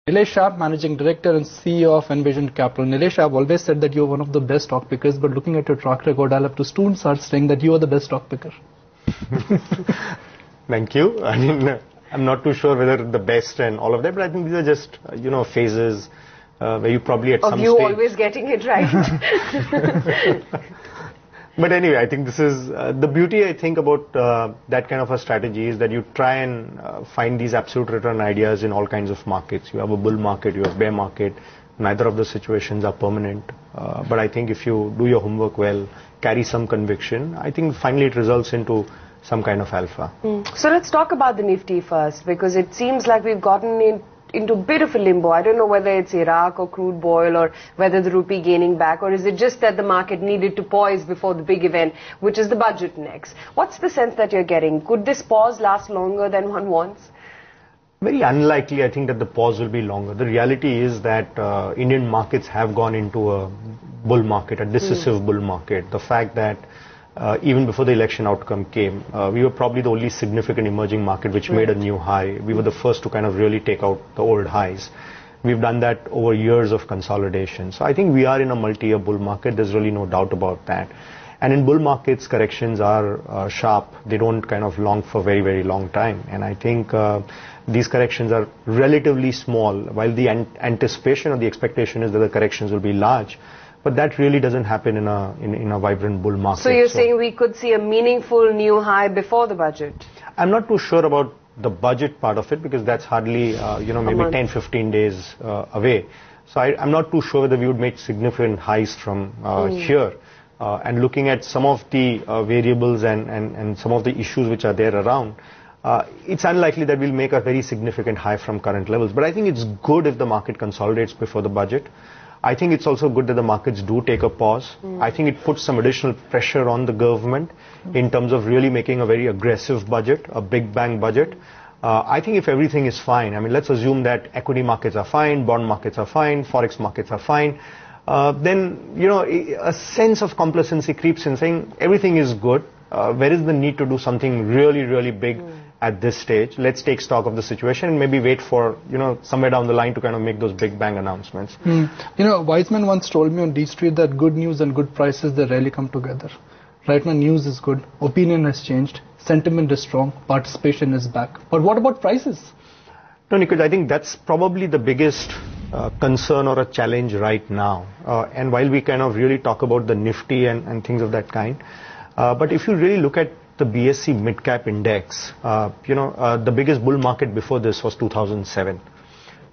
Nilesh Shah, Managing Director and CEO of Envision Capital. Nilesh Shah, I've always said that you're one of the best stock pickers, but looking at your track record, I'll have to soon start saying that you are the best stock picker. Thank you. I mean, I'm not too sure whether the best and all of that, but I think these are just, phases where you probably at some stage... Of you always getting it right. But anyway, I think this is the beauty, I think, about that kind of a strategy is that you try and find these absolute return ideas in all kinds of markets. You have a bull market, you have bear market. Neither of the situations are permanent. But I think if you do your homework well, carry some conviction, I think finally it results into some kind of alpha. So let's talk about the Nifty first, because it seems like we've gotten into a bit of a limbo. I don't know whether it's Iraq or crude oil or whether the rupee gaining back, or is it just that the market needed to pause before the big event, which is the budget next. What's the sense that you're getting? Could this pause last longer than one wants? Very unlikely, I think, that the pause will be longer. The reality is that Indian markets have gone into a bull market, a decisive bull market. The fact that even before the election outcome came, we were probably the only significant emerging market which made a new high. We were the first to kind of really take out the old highs. We've done that over years of consolidation. So I think we are in a multi-year bull market. There's really no doubt about that. And in bull markets, corrections are sharp. They don't kind of long for very, very long time. And I think these corrections are relatively small, while the anticipation or the expectation is that the corrections will be large. But that really doesn't happen in a vibrant bull market. So you're saying we could see a meaningful new high before the budget? I'm not too sure about the budget part of it, because that's hardly, maybe 10, 15 days away. So I'm not too sure whether we would make significant highs from here. And looking at some of the variables and some of the issues which are there around, it's unlikely that we'll make a very significant high from current levels. But I think it's good if the market consolidates before the budget. I think it's also good that the markets do take a pause. I think it puts some additional pressure on the government in terms of really making a very aggressive budget, a big bang budget. I think if everything is fine, I mean, let's assume that equity markets are fine, bond markets are fine, forex markets are fine, then, a sense of complacency creeps in saying everything is good. Where is the need to do something really, really big at this stage? Let's take stock of the situation and maybe wait for, somewhere down the line to kind of make those big bang announcements. Wiseman once told me on D Street that good news and good prices, they rarely come together. Right now, news is good, opinion has changed, sentiment is strong, participation is back. But what about prices? No, Nikhil, I think that's probably the biggest concern or a challenge right now. And while we kind of really talk about the Nifty and things of that kind, but if you really look at the BSE mid-cap index, the biggest bull market before this was 2007.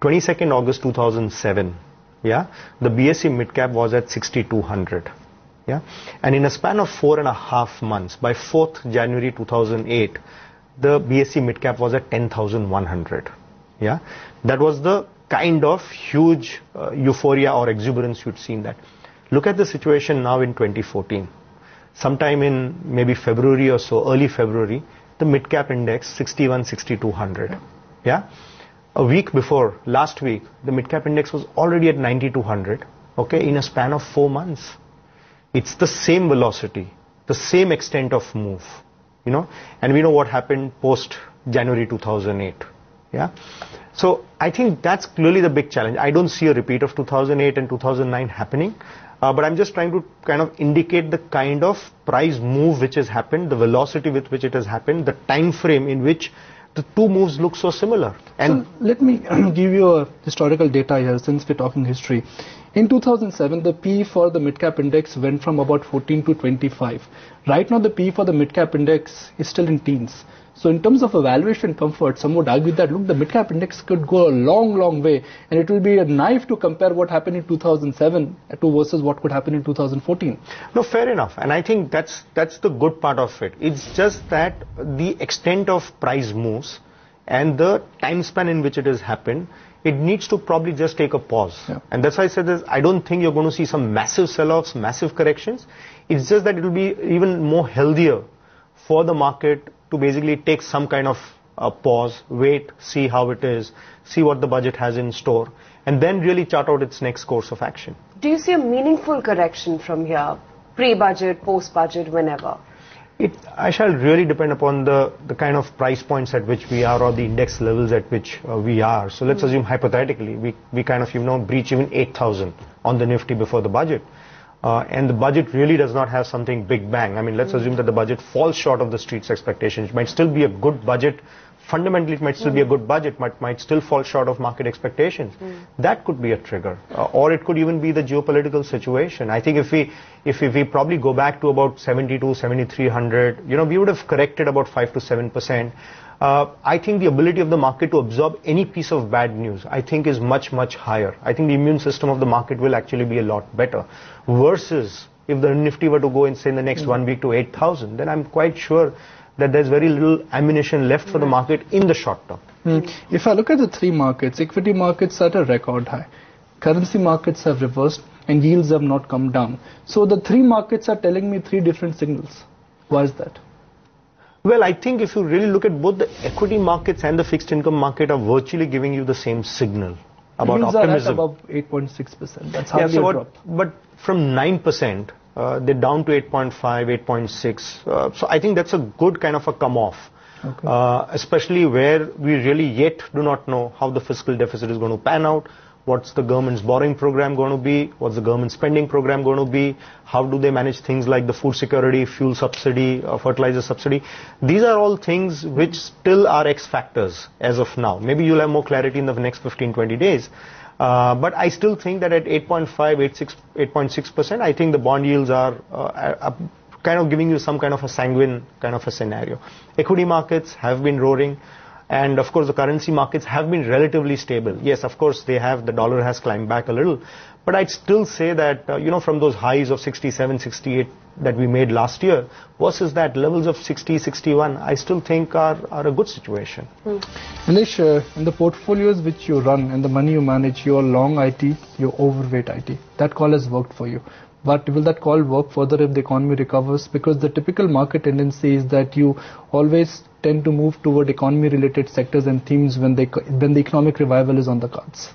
22nd August 2007, the BSE mid-cap was at 6,200. And in a span of 4.5 months, by 4th January 2008, the BSE mid-cap was at 10,100. That was the kind of huge euphoria or exuberance you'd seen that. Look at the situation now in 2014. Sometime in maybe February or so, early February, the mid-cap index 61, 6,200. A week before, last week, the mid-cap index was already at 9,200. In a span of 4 months. It's the same velocity, the same extent of move, and we know what happened post January 2008. So I think that's clearly the big challenge. I don't see a repeat of 2008 and 2009 happening. But I'm just trying to kind of indicate the kind of price move which has happened, the velocity with which it has happened, the time frame in which the two moves look so similar. And so let me give you a historical data here, since we're talking history. In 2007, the P for the mid-cap index went from about 14 to 25. Right now, the P for the mid-cap index is still in teens. So in terms of evaluation comfort, some would argue that, look, the mid-cap index could go a long, long way, and it will be a knife to compare what happened in 2007 to versus what could happen in 2014. No, fair enough. And I think that's the good part of it. It's just that the extent of price moves and the time span in which it has happened, it needs to probably just take a pause. And that's why I said this, I don't think you're going to see some massive sell-offs, massive corrections. It's just that it will be even more healthier for the market to basically take some kind of a pause, wait, see how it is, see what the budget has in store, and then really chart out its next course of action. Do you see a meaningful correction from here, pre-budget, post-budget, whenever? I shall really depend upon the kind of price points at which we are or the index levels at which we are. So let's assume hypothetically we kind of breach even 8,000 on the Nifty before the budget. And the budget really does not have something big bang. I mean, let's assume that the budget falls short of the street's expectations. It might still be a good budget. Fundamentally, it might still be a good budget, but might still fall short of market expectations. That could be a trigger. Or it could even be the geopolitical situation. I think if we probably go back to about 72, 7,300, we would have corrected about 5 to 7%. I think the ability of the market to absorb any piece of bad news, I think, is much, much higher. I think the immune system of the market will actually be a lot better. Versus if the Nifty were to go in, say, in the next 1 week to 8,000, then I'm quite sure that there's very little ammunition left for the market in the short term. If I look at the three markets, equity markets are at a record high. Currency markets have reversed and yields have not come down. So the three markets are telling me three different signals. Why is that? Well, I think if you really look at both the equity markets and the fixed income market are virtually giving you the same signal about yields optimism. Are at above 8.6%. That's hardly a drop. But from 9%, they're down to 8.5, 8.6. So I think that's a good kind of a come off. Okay. Especially where we really yet do not know how the fiscal deficit is going to pan out. What's the government's borrowing program going to be? What's the government spending program going to be? How do they manage things like the food security, fuel subsidy, fertilizer subsidy? These are all things which still are X factors as of now. Maybe you'll have more clarity in the next 15, 20 days. But I still think that at 8.5, 8.6%, I think the bond yields are kind of giving you some kind of a sanguine kind of a scenario. Equity markets have been roaring. And of course, the currency markets have been relatively stable. Yes, of course, the dollar has climbed back a little. But I'd still say that, from those highs of 67, 68 that we made last year versus that levels of 60, 61, I still think are a good situation. Nilesh, in the portfolios which you run and the money you manage, you're long IT, you're overweight IT. That call has worked for you. But will that call work further if the economy recovers? Because the typical market tendency is that you always tend to move toward economy-related sectors and themes when the economic revival is on the cards.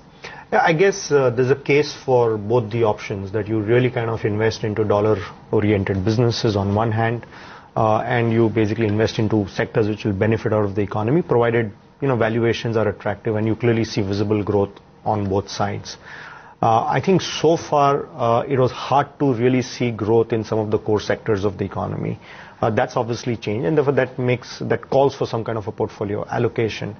Yeah, I guess there's a case for both the options, that you really kind of invest into dollar-oriented businesses on one hand, and you basically invest into sectors which will benefit out of the economy, provided valuations are attractive and you clearly see visible growth on both sides. I think so far it was hard to really see growth in some of the core sectors of the economy. That's obviously changed, and therefore that calls for some kind of a portfolio allocation.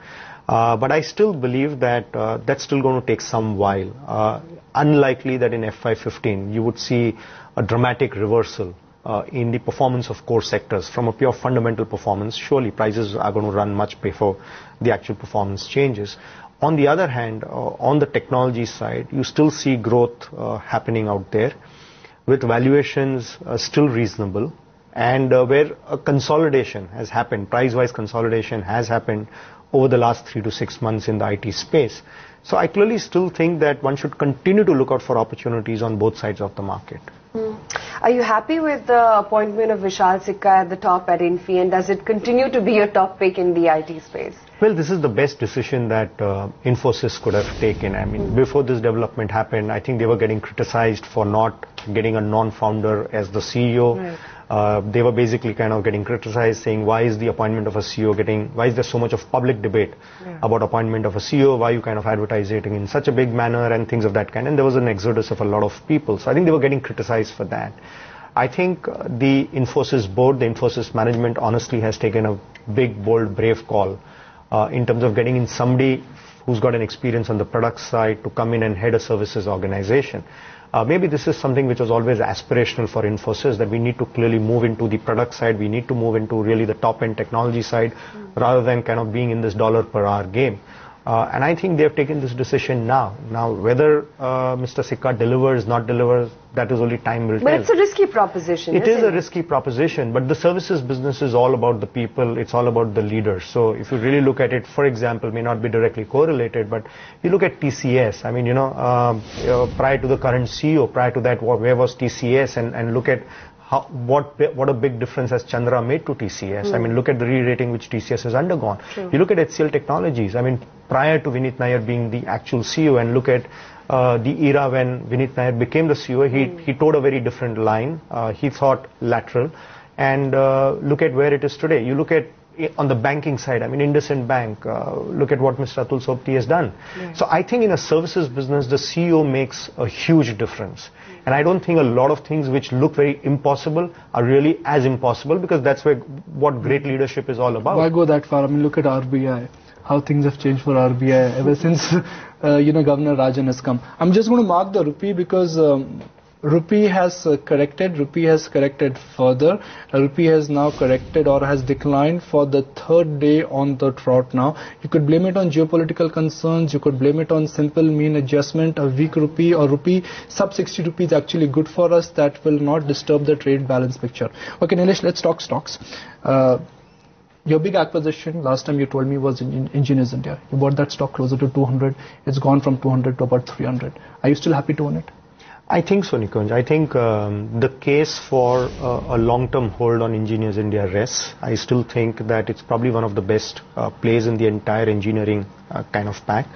But I still believe that that's still going to take some while. Unlikely that in FY15 you would see a dramatic reversal in the performance of core sectors from a pure fundamental performance. Surely prices are going to run much before the actual performance changes. On the other hand, on the technology side, you still see growth happening out there with valuations still reasonable, and where a consolidation has happened, price-wise consolidation has happened over the last 3 to 6 months in the IT space. So I clearly still think that one should continue to look out for opportunities on both sides of the market. Are you happy with the appointment of Vishal Sikka at the top at Infi, and does it continue to be a top pick in the IT space? Well, this is the best decision that Infosys could have taken. I mean, before this development happened, I think they were getting criticized for not getting a non-founder as the CEO. Right. They were basically kind of getting criticized, saying, why is the appointment of a CEO why is there so much of public debate about appointment of a CEO? Why are you kind of advertising in such a big manner and things of that kind? And there was an exodus of a lot of people. So I think they were getting criticized for that. I think the Infosys board, the Infosys management honestly has taken a big, bold, brave call in terms of getting in somebody who's got an experience on the product side to come in and head a services organization. Maybe this is something which was always aspirational for Infosys, that we need to clearly move into the product side, we need to move into really the top-end technology side, rather than kind of being in this dollar per hour game. And I think they have taken this decision now. Now, whether Mr. Sikka delivers, not delivers, that is only time will tell. But it's a risky proposition, It is a risky proposition, but the services business is all about the people, it's all about the leaders. So if you really look at it, for example, may not be directly correlated, but you look at TCS, I mean, prior to the current CEO, prior to that, where was TCS, and look at what a big difference has Chandra made to TCS. I mean, look at the re-rating which TCS has undergone. True. You look at HCL Technologies. I mean, prior to Vineet Nair being the actual CEO, and look at the era when Vineet Nair became the CEO, he towed a very different line. He thought lateral. and look at where it is today. You look at on the banking side, I mean, IndusInd Bank, look at what Mr. Atul Sopti has done. Yeah. So I think in a services business, the CEO makes a huge difference. And I don't think a lot of things which look very impossible are really as impossible, because that's where what great leadership is all about. Why go that far? I mean, look at RBI. How things have changed for RBI ever since, Governor Rajan has come. I'm just going to mark the rupee because rupee has corrected further. Rupee has now corrected or has declined for the third day on the trot now. You could blame it on geopolitical concerns. You could blame it on simple mean adjustment. A weak rupee or rupee sub 60 rupees is actually good for us. That will not disturb the trade balance picture. Okay, Nilesh, let's talk stocks. Your big acquisition last time you told me was in Engineers India. You bought that stock closer to 200. It's gone from 200 to about 300. Are you still happy to own it? I think so, Nikunj. I think the case for a long-term hold on Engineers India rests. I still think that it's probably one of the best plays in the entire engineering kind of pack.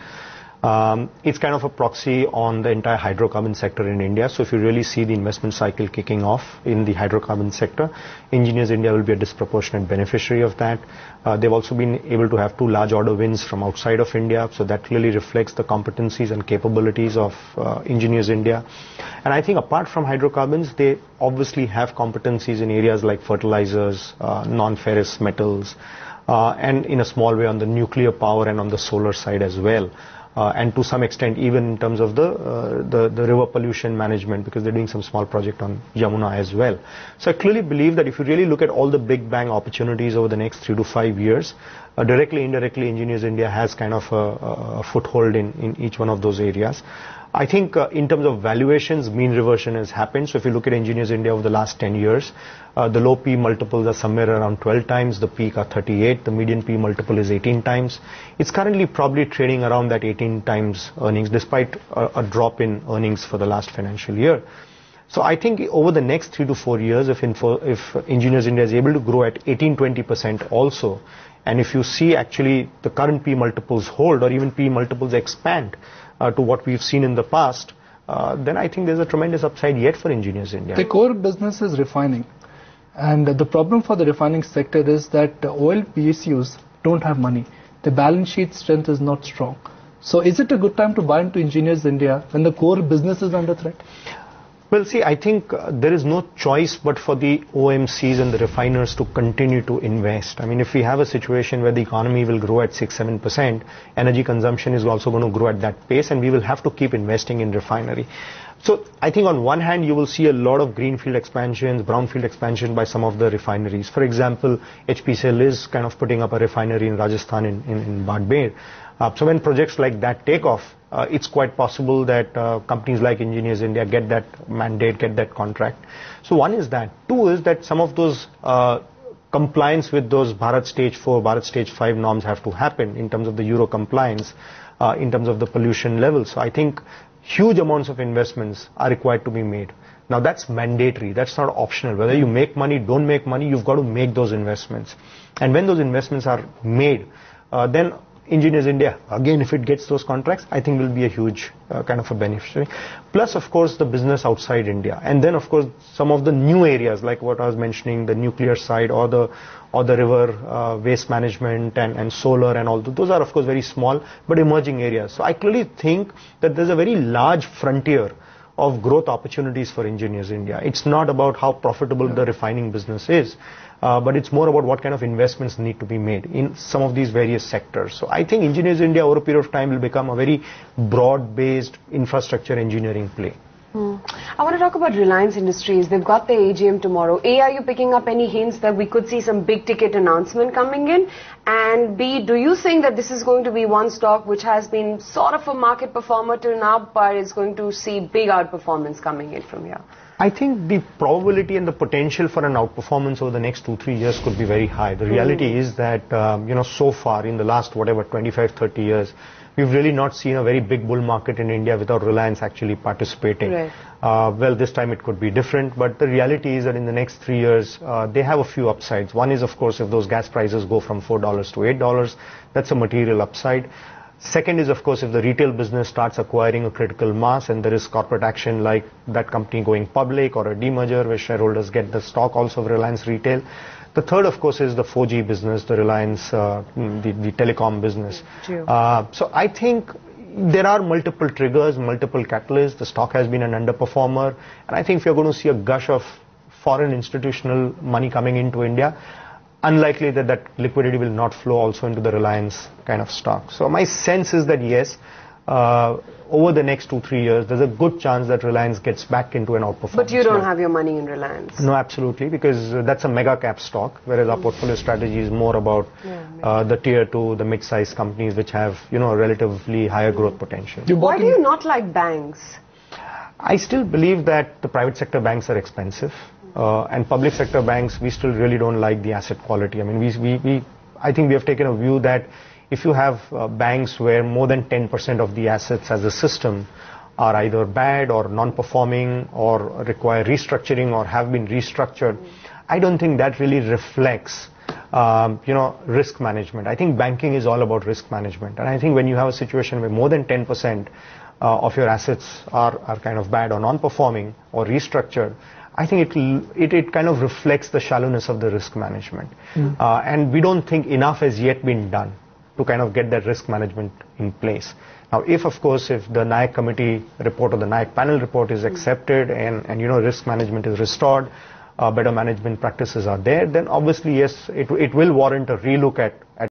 It's kind of a proxy on the entire hydrocarbon sector in India. So if you really see the investment cycle kicking off in the hydrocarbon sector, Engineers India will be a disproportionate beneficiary of that. They've also been able to have 2 large order wins from outside of India. So that clearly reflects the competencies and capabilities of Engineers India. And I think apart from hydrocarbons, they obviously have competencies in areas like fertilizers, non-ferrous metals, and in a small way on the nuclear power and on the solar side as well. And to some extent even in terms of the river pollution management, because they're doing some small project on Yamuna as well. So I clearly believe that if you really look at all the big bang opportunities over the next 3 to 5 years, directly, indirectly, Engineers India has kind of a foothold in each one of those areas. I think in terms of valuations, mean reversion has happened. So if you look at Engineers India over the last 10 years, the low P multiples are somewhere around 12 times, the peak are 38, the median P multiple is 18 times. It's currently probably trading around that 18 times earnings, despite a drop in earnings for the last financial year. So I think over the next 3 to 4 years, if Engineers India is able to grow at 18-20% also, and if you see actually the current P multiples hold or even P multiples expand, to what we've seen in the past, then I think there's a tremendous upside yet for Engineers India. The core business is refining. And the problem for the refining sector is that oil PSUs don't have money. The balance sheet strength is not strong. So is it a good time to buy into Engineers India when the core business is under threat? Well, see, I think there is no choice but for the OMCs and the refiners to continue to invest. I mean, if we have a situation where the economy will grow at 6-7%, energy consumption is also going to grow at that pace, and we will have to keep investing in refinery. So I think on one hand, you will see a lot of greenfield expansions, brownfield expansion by some of the refineries. For example, HPCL is kind of putting up a refinery in Rajasthan in Badmer. So when projects like that take off, it's quite possible that companies like Engineers India get that mandate, get that contract. So one is that. Two is that some of those compliance with those Bharat Stage 4, Bharat Stage 5 norms have to happen in terms of the Euro compliance, in terms of the pollution levels. So I think huge amounts of investments are required to be made. Now that's mandatory, that's not optional. Whether you make money, don't make money, you've got to make those investments. And when those investments are made, then Engineers India, again, if it gets those contracts, I think will be a huge kind of a beneficiary. Plus, of course, the business outside India. And then, of course, some of the new areas, like what I was mentioning, the nuclear side or the river waste management and solar and all. Those are, of course, very small but emerging areas. So I clearly think that there's a very large frontier of growth opportunities for Engineers India. It's not about how profitable the refining business is, but it's more about what kind of investments need to be made in some of these various sectors. So I think Engineers India over a period of time will become a very broad-based infrastructure engineering play. I want to talk about Reliance Industries. They've got their AGM tomorrow. A, are you picking up any hints that we could see some big ticket announcement coming in? And B, do you think that this is going to be one stock which has been sort of a market performer till now, but is going to see big outperformance coming in from here? I think the probability and the potential for an outperformance over the next 2-3 years could be very high. The reality is that, so far in the last, 25-30 years, we've really not seen a very big bull market in India without Reliance actually participating. Right. Well, this time it could be different, but the reality is that in the next 3 years, they have a few upsides. One is, of course, if those gas prices go from $4 to $8, that's a material upside. Second is, of course, if the retail business starts acquiring a critical mass and there is corporate action like that company going public or a demerger where shareholders get the stock also of Reliance Retail. The third, of course, is the 4G business, the Reliance, the telecom business. So I think there are multiple triggers, multiple catalysts. The stock has been an underperformer. And I think if you're going to see a gush of foreign institutional money coming into India, unlikely that that liquidity will not flow also into the Reliance kind of stock. So my sense is that yes, over the next 2-3 years, there's a good chance that Reliance gets back into an outperformance. But you don't have your money in Reliance? No, absolutely, because that's a mega cap stock, whereas our portfolio strategy is more about the tier 2, the mid-sized companies which have, a relatively higher growth potential. Why do you not like banks? I still believe that the private sector banks are expensive. And public sector banks, we still really don't like the asset quality. I mean, I think we have taken a view that if you have banks where more than 10% of the assets as a system are either bad or non-performing or require restructuring or have been restructured, I don't think that really reflects, risk management. I think banking is all about risk management. And I think when you have a situation where more than 10% of your assets are kind of bad or non-performing or restructured, I think it kind of reflects the shallowness of the risk management. And we don't think enough has yet been done to kind of get that risk management in place. Now, if the Nayak committee report or the Nayak panel report is accepted and risk management is restored, better management practices are there, then obviously, yes, it will warrant a relook at